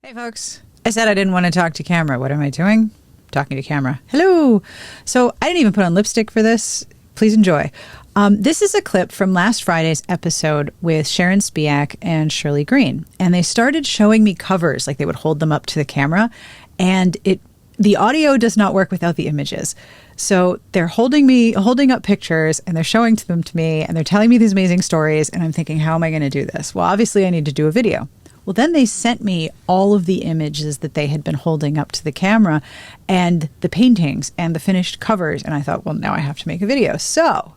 Hey folks, I said I didn't want to talk to camera. What am I doing? Talking to camera. Hello. So I didn't even put on lipstick for this. Please enjoy. This is a clip from last Friday's episode with Sharon Spiak and Shirley Green. And they started showing me covers, like they would hold them up to the camera. And the audio does not work without the images. So they're holding up pictures and they're showing them to me and they're telling me these amazing stories. And I'm thinking, how am I going to do this? Well, obviously I need to do a video. Well, then they sent me all of the images that they had been holding up to the camera and the paintings and the finished covers. And I thought, well, now I have to make a video. So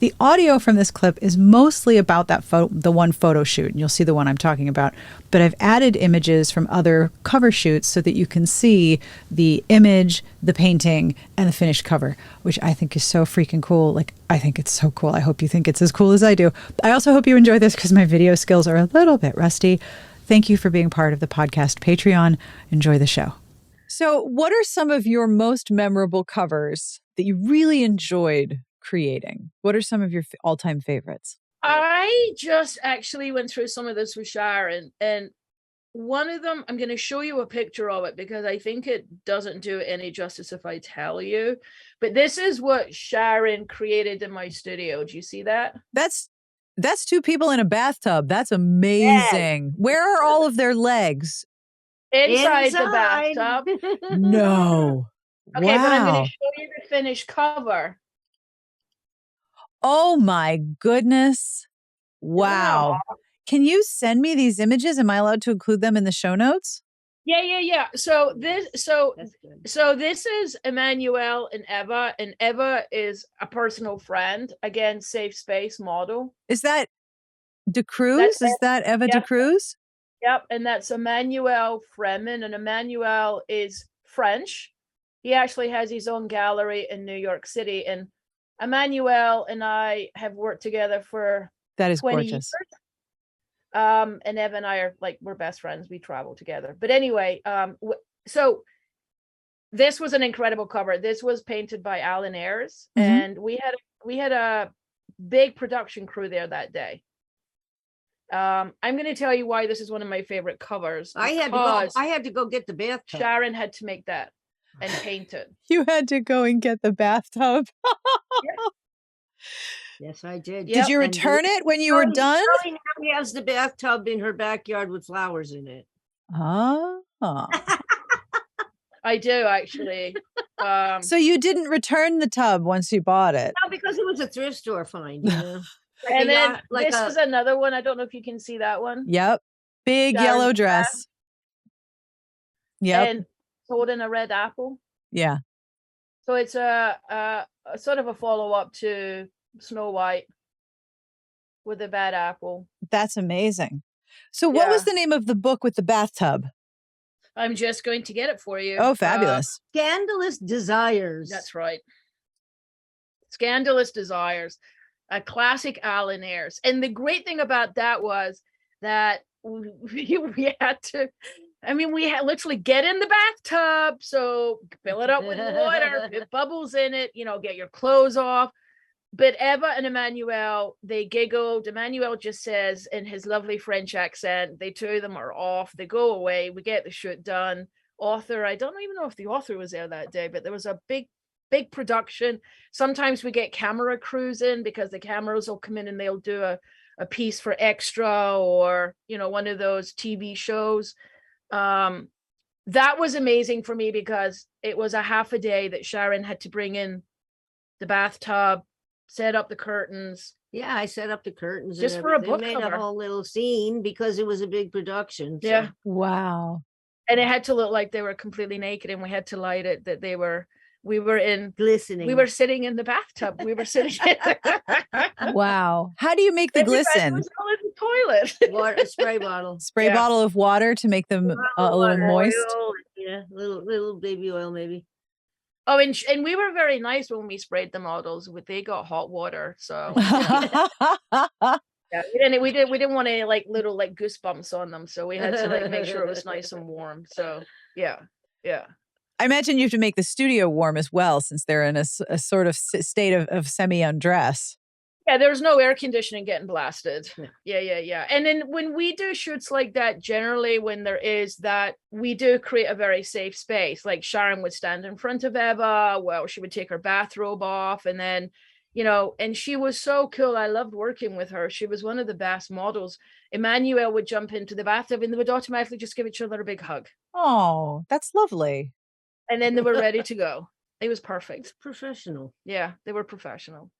the audio from this clip is mostly about the one photo shoot. And you'll see the one I'm talking about. But I've added images from other cover shoots so that you can see the image, the painting, and the finished cover, which I think is so freaking cool. Like, I think it's so cool. I hope you think it's as cool as I do. I also hope you enjoy this because my video skills are a little bit rusty. Thank you for being part of the podcast Patreon. Enjoy the show. So what are some of your most memorable covers that you really enjoyed creating? What are some of your all-time favorites? I just actually went through some of this with Sharon, and one of them, I'm going to show you a picture of it because I think it doesn't do it any justice if I tell you. But this is what Sharon created in my studio. Do you see that? That's two people in a bathtub. That's amazing. Yes. Where are all of their legs? Inside the bathtub. No. Okay, wow. But I'm going to show you the finished cover. Oh my goodness. Wow. Yeah. Can you send me these images? Am I allowed to include them in the show notes? Yeah. So this is Emmanuel and Eva is a personal friend. Again, safe space model. Is that DeCruz? Is that Eva DeCruz? Yep, and that's Emmanuel Fremen, and Emmanuel is French. He actually has his own gallery in New York City, and Emmanuel and I have worked together for that is 20 gorgeous. years. And Eva and I are we're best friends. We travel together. But anyway, so this was an incredible cover. This was painted by Alan Ayres, and we had a big production crew there that day. I'm going to tell you why this is one of my favorite covers. I had to go get the bathtub. Sharon had to make that and paint it. You had to go and get the bathtub. Yeah. Yes, I did. Did you return it when you were done? Shirley now has the bathtub in her backyard with flowers in it. Oh. I do, actually. So you didn't return the tub once you bought it? No, because it was a thrift store find. You know? And then this was another one. I don't know if you can see that one. Yep. Big yellow dress. Yep. And holding a red apple. Yeah. So it's a sort of a follow-up to Snow White with a bad apple. That's amazing. So what was the name of the book with the bathtub? I'm just going to get it for you. Oh, fabulous. Scandalous Desires. That's right. Scandalous Desires. A classic Alan Ayres. And the great thing about that was that we had to, we had literally get in the bathtub. So fill it up with water, put bubbles in it, get your clothes off. But Eva and Emmanuel, they giggled. Emmanuel just says in his lovely French accent, they two of them are off. They go away. We get the shoot done. Author, I don't even know if the author was there that day, but there was a big production. Sometimes we get camera crews in because the cameras will come in and they'll do a piece for extra or, one of those TV shows. That was amazing for me because it was a half a day that Sharon had to bring in the bathtub, set up the curtains. Yeah, I set up the curtains just for a book made cover. A whole little scene because it was a big production. So. Yeah. Wow. And it had to look like they were completely naked and we had to light it that we were in glistening. We were sitting in the bathtub. We were sitting Wow. How do you make the glisten? Was all in the toilet. Water, spray bottle. Spray bottle of water to make them a little moist. Oil, yeah, little baby oil maybe. Oh, and we were very nice when we sprayed the models. They got hot water, so we didn't want any little goosebumps on them, so we had to make sure it was nice and warm. So yeah. I imagine you have to make the studio warm as well, since they're in a sort of state of semi-undress. Yeah, there's no air conditioning getting blasted. Yeah. And then when we do shoots like that, generally when there is that, we do create a very safe space. Like Sharon would stand in front of Eva, well, she would take her bathrobe off, and then, and she was so cool. I loved working with her. She was one of the best models. Emmanuel would jump into the bathtub and they would automatically just give each other a big hug. Oh, that's lovely. And then they were ready to go. It was perfect. It's professional. Yeah, they were professional.